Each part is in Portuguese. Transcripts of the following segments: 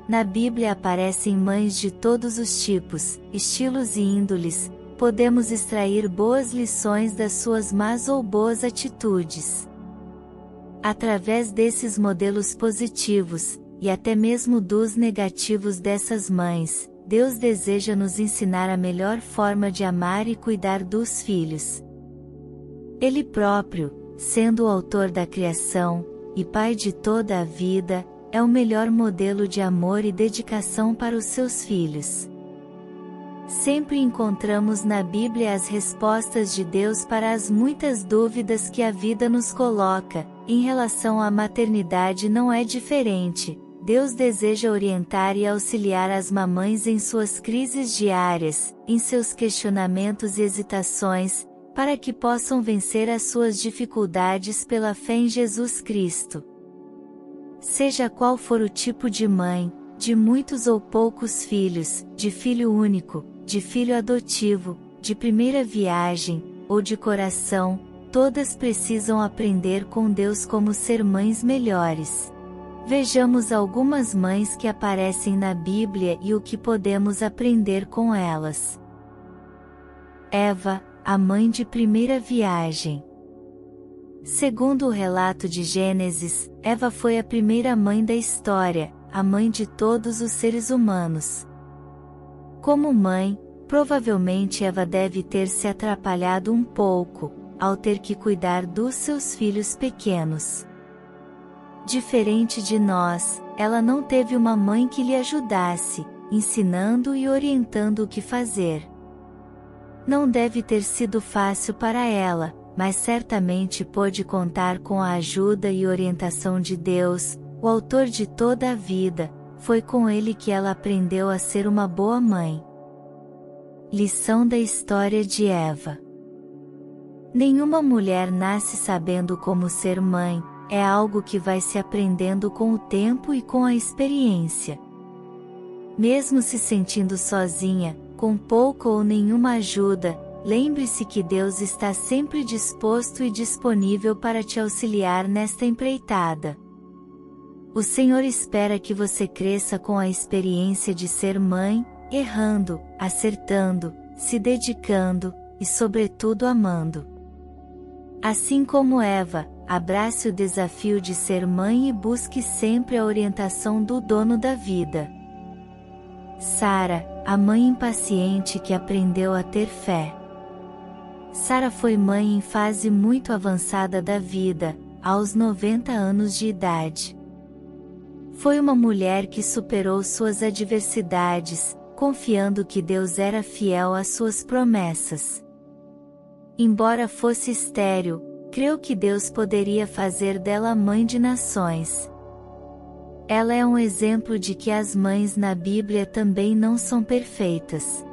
Na Bíblia aparecem mães de todos os tipos, estilos e índoles. Podemos extrair boas lições das suas más ou boas atitudes. Através desses modelos positivos, e até mesmo dos negativos dessas mães, Deus deseja nos ensinar a melhor forma de amar e cuidar dos filhos. Ele próprio, sendo o autor da criação, e Pai de toda a vida, é o melhor modelo de amor e dedicação para os seus filhos. Sempre encontramos na Bíblia as respostas de Deus para as muitas dúvidas que a vida nos coloca. Em relação à maternidade não é diferente. Deus deseja orientar e auxiliar as mamães em suas crises diárias, em seus questionamentos e hesitações, para que possam vencer as suas dificuldades pela fé em Jesus Cristo. Seja qual for o tipo de mãe, de muitos ou poucos filhos, de filho único, de filho adotivo, de primeira viagem, ou de coração, todas precisam aprender com Deus como ser mães melhores. Vejamos algumas mães que aparecem na Bíblia e o que podemos aprender com elas. Eva, a mãe de primeira viagem. Segundo o relato de Gênesis, Eva foi a primeira mãe da história, a mãe de todos os seres humanos. Como mãe, provavelmente Eva deve ter se atrapalhado um pouco, ao ter que cuidar dos seus filhos pequenos. Diferente de nós, ela não teve uma mãe que lhe ajudasse, ensinando e orientando o que fazer. Não deve ter sido fácil para ela, mas certamente pôde contar com a ajuda e orientação de Deus, o autor de toda a vida. Foi com ele que ela aprendeu a ser uma boa mãe. Lição da história de Eva. Nenhuma mulher nasce sabendo como ser mãe, é algo que vai se aprendendo com o tempo e com a experiência. Mesmo se sentindo sozinha, com pouca ou nenhuma ajuda, lembre-se que Deus está sempre disposto e disponível para te auxiliar nesta empreitada. O Senhor espera que você cresça com a experiência de ser mãe, errando, acertando, se dedicando, e sobretudo amando. Assim como Eva, abrace o desafio de ser mãe e busque sempre a orientação do dono da vida. Sara, a mãe impaciente que aprendeu a ter fé. Sara foi mãe em fase muito avançada da vida, aos 90 anos de idade. Foi uma mulher que superou suas adversidades, confiando que Deus era fiel às suas promessas. Embora fosse estéril, creu que Deus poderia fazer dela mãe de nações. Ela é um exemplo de que as mães na Bíblia também não são perfeitas.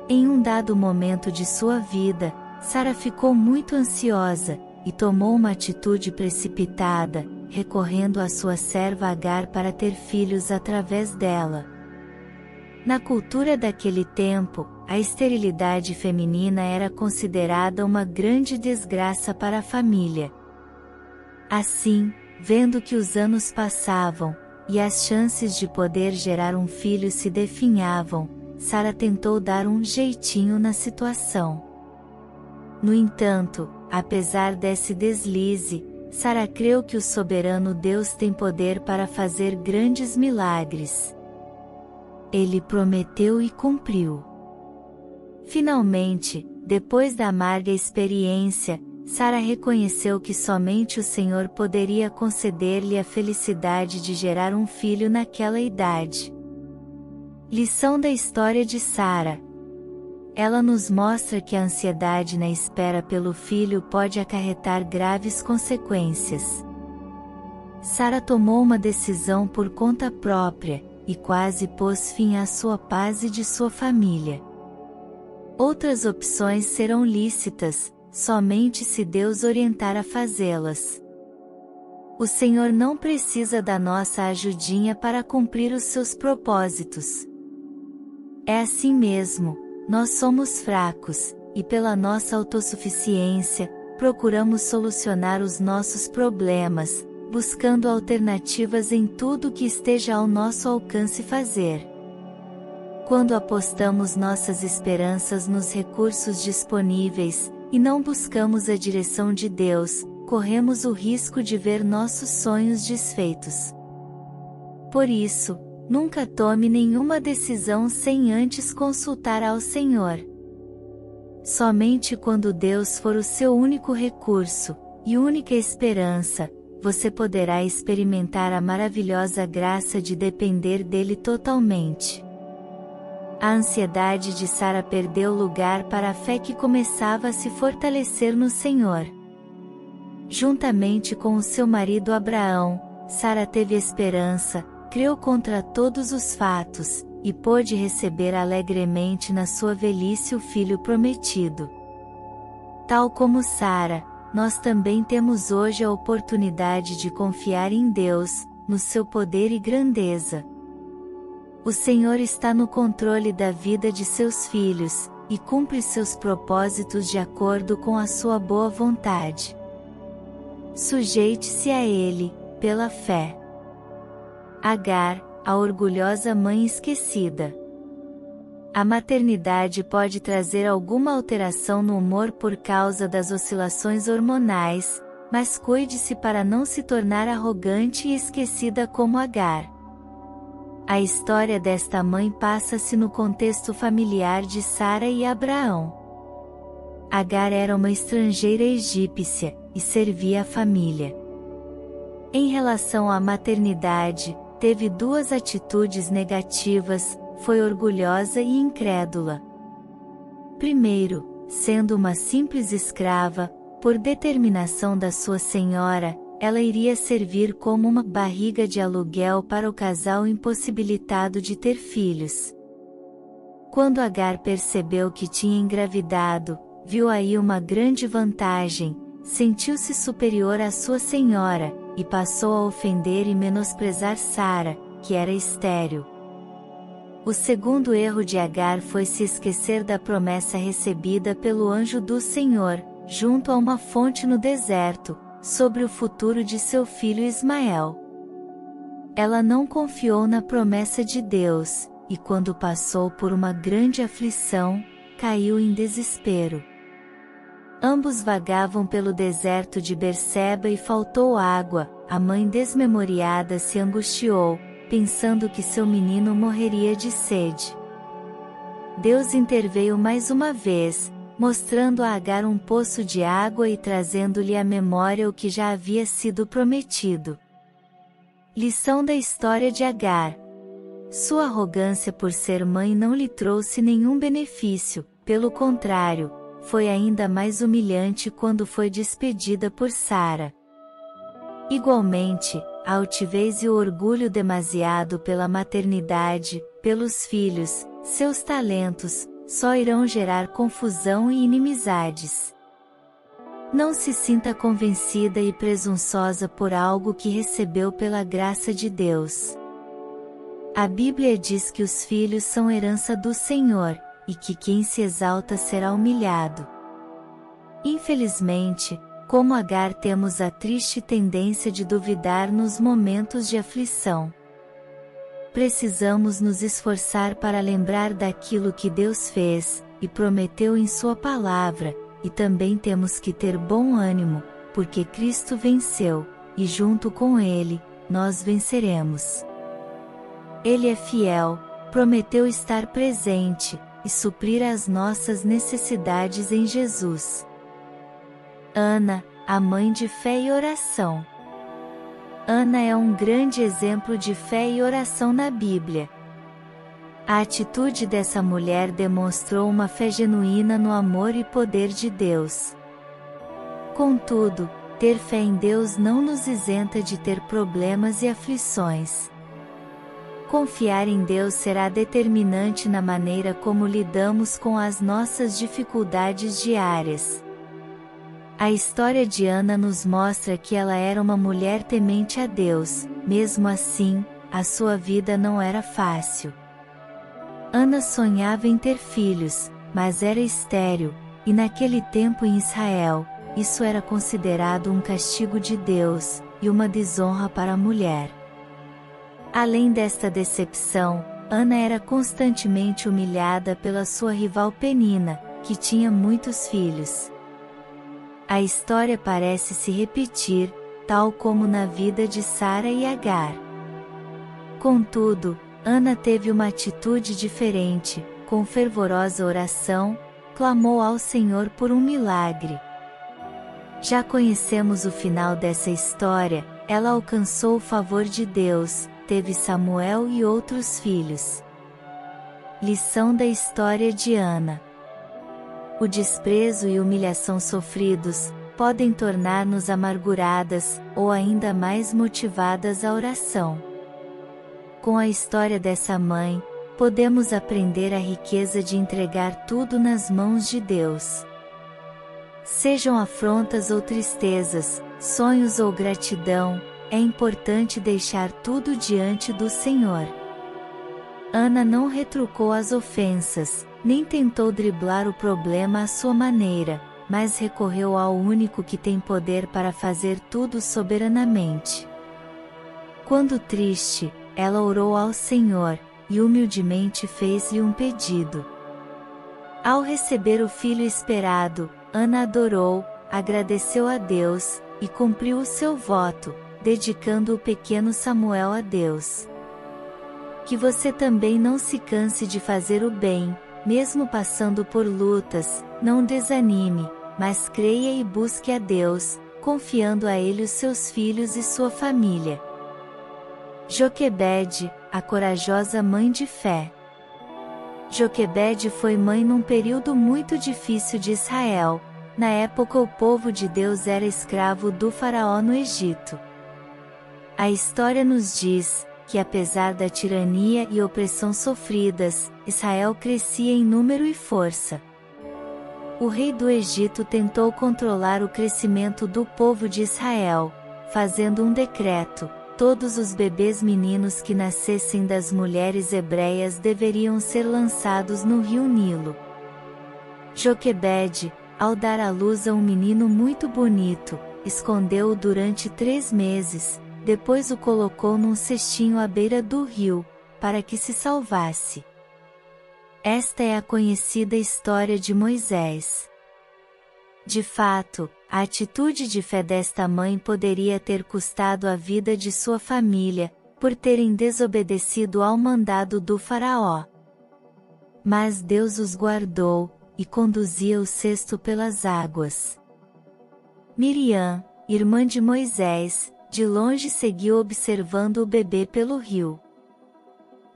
Em um dado momento de sua vida, Sara ficou muito ansiosa, e tomou uma atitude precipitada, recorrendo à sua serva Agar para ter filhos através dela. Na cultura daquele tempo, a esterilidade feminina era considerada uma grande desgraça para a família. Assim, vendo que os anos passavam, e as chances de poder gerar um filho se definhavam, Sara tentou dar um jeitinho na situação. No entanto, apesar desse deslize, Sara creu que o soberano Deus tem poder para fazer grandes milagres. Ele prometeu e cumpriu. Finalmente, depois da amarga experiência, Sara reconheceu que somente o Senhor poderia conceder-lhe a felicidade de gerar um filho naquela idade. Lição da história de Sara. Ela nos mostra que a ansiedade na espera pelo filho pode acarretar graves consequências. Sara tomou uma decisão por conta própria, e quase pôs fim à sua paz e de sua família. Outras opções serão lícitas, somente se Deus orientar a fazê-las. O Senhor não precisa da nossa ajudinha para cumprir os seus propósitos. É assim mesmo, nós somos fracos, e pela nossa autossuficiência, procuramos solucionar os nossos problemas, buscando alternativas em tudo que esteja ao nosso alcance fazer. Quando apostamos nossas esperanças nos recursos disponíveis, e não buscamos a direção de Deus, corremos o risco de ver nossos sonhos desfeitos. Por isso, nunca tome nenhuma decisão sem antes consultar ao Senhor. Somente quando Deus for o seu único recurso, e única esperança, você poderá experimentar a maravilhosa graça de depender dele totalmente. A ansiedade de Sara perdeu lugar para a fé que começava a se fortalecer no Senhor. Juntamente com o seu marido Abraão, Sara teve esperança, creu contra todos os fatos, e pôde receber alegremente na sua velhice o filho prometido. Tal como Sara, nós também temos hoje a oportunidade de confiar em Deus, no seu poder e grandeza. O Senhor está no controle da vida de seus filhos, e cumpre seus propósitos de acordo com a sua boa vontade. Sujeite-se a Ele, pela fé. Agar, a orgulhosa mãe esquecida. A maternidade pode trazer alguma alteração no humor por causa das oscilações hormonais, mas cuide-se para não se tornar arrogante e esquecida como Agar. A história desta mãe passa-se no contexto familiar de Sara e Abraão. Agar era uma estrangeira egípcia, e servia a família. Em relação à maternidade, teve duas atitudes negativas, foi orgulhosa e incrédula. Primeiro, sendo uma simples escrava, por determinação da sua senhora, ela iria servir como uma barriga de aluguel para o casal impossibilitado de ter filhos. Quando Agar percebeu que tinha engravidado, viu aí uma grande vantagem, sentiu-se superior à sua senhora, e passou a ofender e menosprezar Sara, que era estéril. O segundo erro de Agar foi se esquecer da promessa recebida pelo anjo do Senhor, junto a uma fonte no deserto, sobre o futuro de seu filho Ismael. Ela não confiou na promessa de Deus, e quando passou por uma grande aflição, caiu em desespero. Ambos vagavam pelo deserto de Berseba e faltou água. A mãe desmemoriada se angustiou, pensando que seu menino morreria de sede. Deus interveio mais uma vez, mostrando a Agar um poço de água e trazendo-lhe à memória o que já havia sido prometido. Lição da história de Agar. Sua arrogância por ser mãe não lhe trouxe nenhum benefício, pelo contrário, foi ainda mais humilhante quando foi despedida por Sara. Igualmente, a altivez e o orgulho demasiado pela maternidade, pelos filhos, seus talentos, só irão gerar confusão e inimizades. Não se sinta convencida e presunçosa por algo que recebeu pela graça de Deus. A Bíblia diz que os filhos são herança do Senhor, e que quem se exalta será humilhado. Infelizmente, como Agar temos a triste tendência de duvidar nos momentos de aflição. Precisamos nos esforçar para lembrar daquilo que Deus fez, e prometeu em sua palavra, e também temos que ter bom ânimo, porque Cristo venceu, e junto com Ele, nós venceremos. Ele é fiel, prometeu estar presente, e suprir as nossas necessidades em Jesus. Ana, a mãe de fé e oração. Ana é um grande exemplo de fé e oração na Bíblia. A atitude dessa mulher demonstrou uma fé genuína no amor e poder de Deus. Contudo, ter fé em Deus não nos isenta de ter problemas e aflições. Confiar em Deus será determinante na maneira como lidamos com as nossas dificuldades diárias. A história de Ana nos mostra que ela era uma mulher temente a Deus, mesmo assim, a sua vida não era fácil. Ana sonhava em ter filhos, mas era estéril, e naquele tempo em Israel, isso era considerado um castigo de Deus, e uma desonra para a mulher. Além desta decepção, Ana era constantemente humilhada pela sua rival Penina, que tinha muitos filhos. A história parece se repetir, tal como na vida de Sara e Agar. Contudo, Ana teve uma atitude diferente. Com fervorosa oração, clamou ao Senhor por um milagre. Já conhecemos o final dessa história. Ela alcançou o favor de Deus, teve Samuel e outros filhos. Lição da história de Ana. O desprezo e humilhação sofridos podem tornar-nos amarguradas, ou ainda mais motivadas à oração. Com a história dessa mãe, podemos aprender a riqueza de entregar tudo nas mãos de Deus. Sejam afrontas ou tristezas, sonhos ou gratidão, é importante deixar tudo diante do Senhor. Ana não retrucou as ofensas, nem tentou driblar o problema à sua maneira, mas recorreu ao único que tem poder para fazer tudo soberanamente. Quando triste, ela orou ao Senhor, e humildemente fez-lhe um pedido. Ao receber o filho esperado, Ana adorou, agradeceu a Deus, e cumpriu o seu voto, dedicando o pequeno Samuel a Deus. Que você também não se canse de fazer o bem, mesmo passando por lutas, não desanime, mas creia e busque a Deus, confiando a Ele os seus filhos e sua família. Joquebede, a corajosa mãe de fé. Joquebede foi mãe num período muito difícil de Israel. Na época o povo de Deus era escravo do faraó no Egito. A história nos diz que apesar da tirania e opressão sofridas, Israel crescia em número e força. O rei do Egito tentou controlar o crescimento do povo de Israel, fazendo um decreto: todos os bebês meninos que nascessem das mulheres hebreias deveriam ser lançados no rio Nilo. Joquebede, ao dar à luz a um menino muito bonito, escondeu-o durante 3 meses, depois o colocou num cestinho à beira do rio, para que se salvasse. Esta é a conhecida história de Moisés. De fato, a atitude de fé desta mãe poderia ter custado a vida de sua família, por terem desobedecido ao mandado do faraó. Mas Deus os guardou, e conduzia o cesto pelas águas. Miriam, irmã de Moisés, de longe seguiu observando o bebê pelo rio.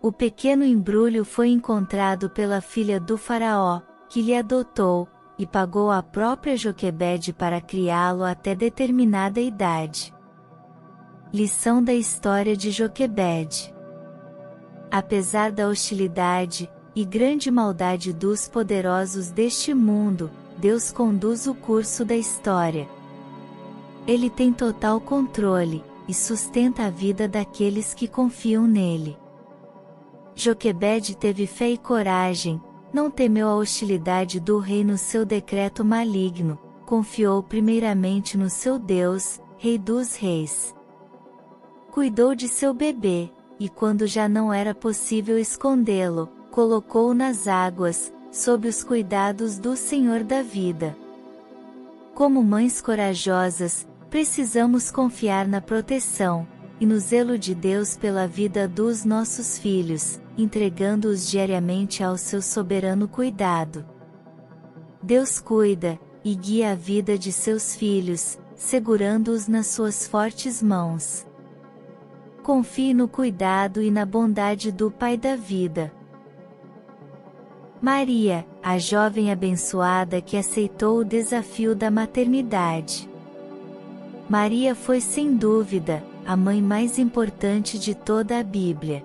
O pequeno embrulho foi encontrado pela filha do faraó, que lhe adotou, e pagou a própria Joquebede para criá-lo até determinada idade. Lição da história de Joquebede. Apesar da hostilidade e grande maldade dos poderosos deste mundo, Deus conduz o curso da história. Ele tem total controle, e sustenta a vida daqueles que confiam nele. Joquebede teve fé e coragem, não temeu a hostilidade do rei no seu decreto maligno, confiou primeiramente no seu Deus, Rei dos Reis. Cuidou de seu bebê, e quando já não era possível escondê-lo, colocou-o nas águas, sob os cuidados do Senhor da vida. Como mães corajosas, precisamos confiar na proteção e no zelo de Deus pela vida dos nossos filhos, entregando-os diariamente ao seu soberano cuidado. Deus cuida e guia a vida de seus filhos, segurando-os nas suas fortes mãos. Confie no cuidado e na bondade do Pai da vida. Maria, a jovem abençoada que aceitou o desafio da maternidade. Maria foi sem dúvida a mãe mais importante de toda a Bíblia.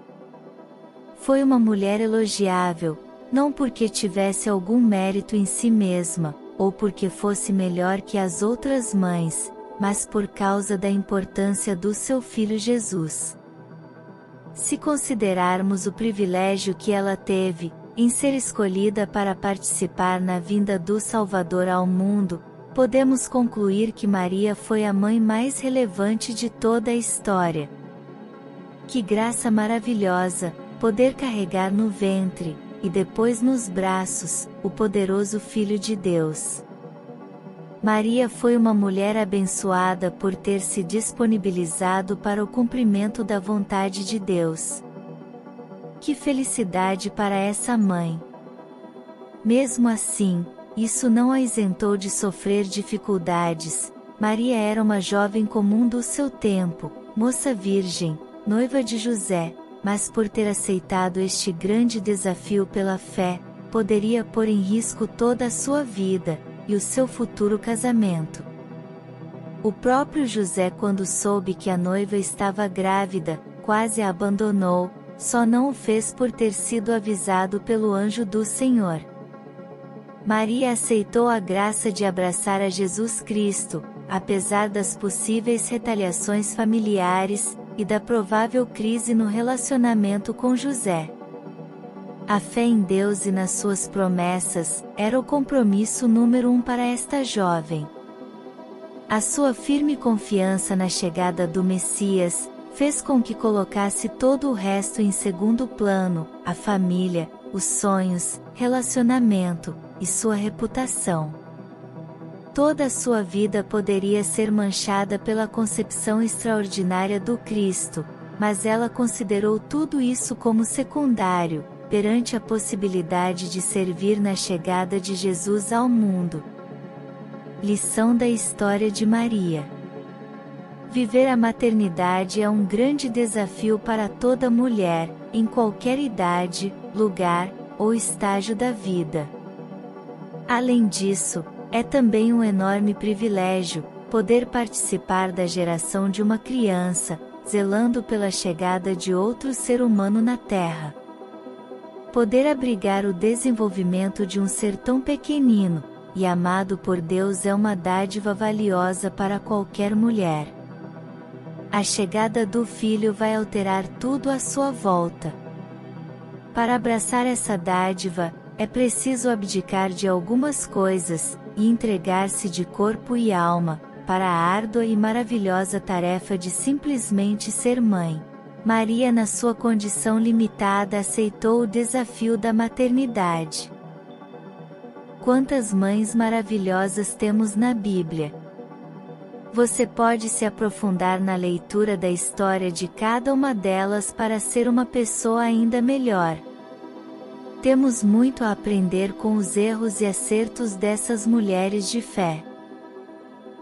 Foi uma mulher elogiável, não porque tivesse algum mérito em si mesma, ou porque fosse melhor que as outras mães, mas por causa da importância do seu filho Jesus. Se considerarmos o privilégio que ela teve, em ser escolhida para participar na vinda do Salvador ao mundo, podemos concluir que Maria foi a mãe mais relevante de toda a história. Que graça maravilhosa, poder carregar no ventre, e depois nos braços, o poderoso Filho de Deus. Maria foi uma mulher abençoada por ter se disponibilizado para o cumprimento da vontade de Deus. Que felicidade para essa mãe! Mesmo assim, isso não a isentou de sofrer dificuldades. Maria era uma jovem comum do seu tempo, moça virgem, noiva de José, mas por ter aceitado este grande desafio pela fé, poderia pôr em risco toda a sua vida, e o seu futuro casamento. O próprio José, quando soube que a noiva estava grávida, quase a abandonou, só não o fez por ter sido avisado pelo anjo do Senhor. Maria aceitou a graça de abraçar a Jesus Cristo, apesar das possíveis retaliações familiares, e da provável crise no relacionamento com José. A fé em Deus e nas suas promessas, era o compromisso número 1 para esta jovem. A sua firme confiança na chegada do Messias, fez com que colocasse todo o resto em segundo plano, a família, os sonhos, relacionamento, e sua reputação. Toda a sua vida poderia ser manchada pela concepção extraordinária do Cristo, mas ela considerou tudo isso como secundário, perante a possibilidade de servir na chegada de Jesus ao mundo. Lição da história de Maria. Viver a maternidade é um grande desafio para toda mulher, em qualquer idade, lugar, ou estágio da vida. Além disso, é também um enorme privilégio, poder participar da geração de uma criança, zelando pela chegada de outro ser humano na Terra. Poder abrigar o desenvolvimento de um ser tão pequenino, e amado por Deus é uma dádiva valiosa para qualquer mulher. A chegada do filho vai alterar tudo à sua volta. Para abraçar essa dádiva, é preciso abdicar de algumas coisas, e entregar-se de corpo e alma, para a árdua e maravilhosa tarefa de simplesmente ser mãe. Maria, na sua condição limitada, aceitou o desafio da maternidade. Quantas mães maravilhosas temos na Bíblia! Você pode se aprofundar na leitura da história de cada uma delas para ser uma pessoa ainda melhor. Temos muito a aprender com os erros e acertos dessas mulheres de fé.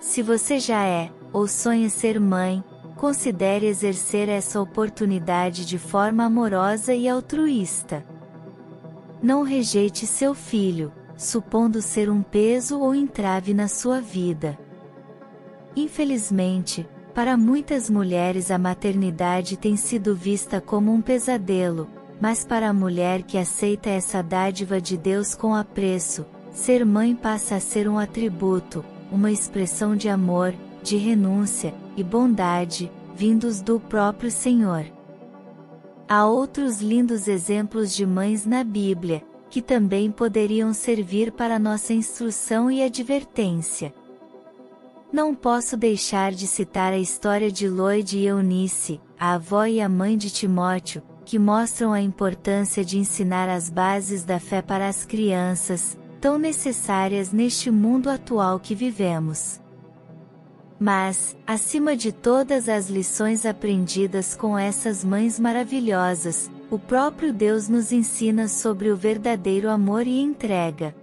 Se você já é, ou sonha ser mãe, considere exercer essa oportunidade de forma amorosa e altruísta. Não rejeite seu filho, supondo ser um peso ou entrave na sua vida. Infelizmente, para muitas mulheres a maternidade tem sido vista como um pesadelo, mas para a mulher que aceita essa dádiva de Deus com apreço, ser mãe passa a ser um atributo, uma expressão de amor, de renúncia, e bondade, vindos do próprio Senhor. Há outros lindos exemplos de mães na Bíblia, que também poderiam servir para nossa instrução e advertência. Não posso deixar de citar a história de Loide e Eunice, a avó e a mãe de Timóteo, que mostram a importância de ensinar as bases da fé para as crianças, tão necessárias neste mundo atual que vivemos. Mas, acima de todas as lições aprendidas com essas mães maravilhosas, o próprio Deus nos ensina sobre o verdadeiro amor e entrega.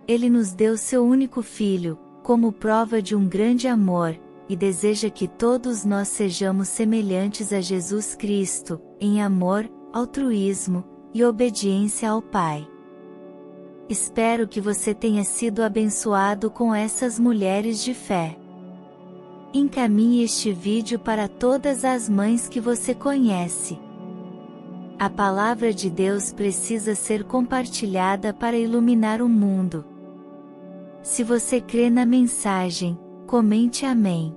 Ele nos deu seu único filho, como prova de um grande amor, e deseja que todos nós sejamos semelhantes a Jesus Cristo, em amor, altruísmo, e obediência ao Pai. Espero que você tenha sido abençoado com essas mulheres de fé. Encaminhe este vídeo para todas as mães que você conhece. A palavra de Deus precisa ser compartilhada para iluminar o mundo. Se você crê na mensagem, comente amém.